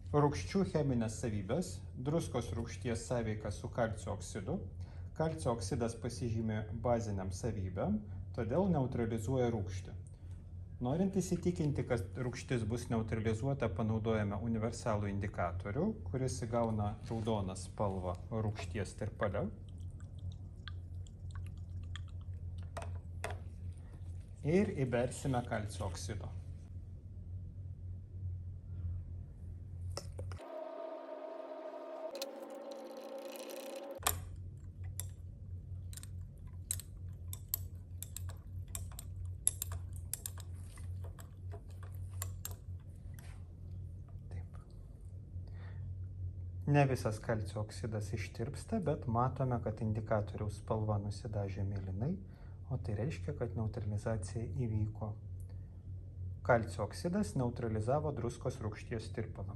Rūgščių cheminės savybės, druskos rūgšties sąveika su kalcio oksidu. Kalcio oksidas pasižymi baziniam savybėm, todėl neutralizuoja rūgštį. Norint įsitikinti, kad rūgštis bus neutralizuota, panaudojame universalų indikatorių, kuris įgauna raudoną spalvą rūgšties tirpale. Ir įbersime kalcio oksido. Ne visas kalcio oksidas ištirpsta, bet matome, kad indikatoriaus spalva nusidažė mėlynai, o tai reiškia, kad neutralizacija įvyko. Kalcio oksidas neutralizavo druskos rūgšties tirpalą.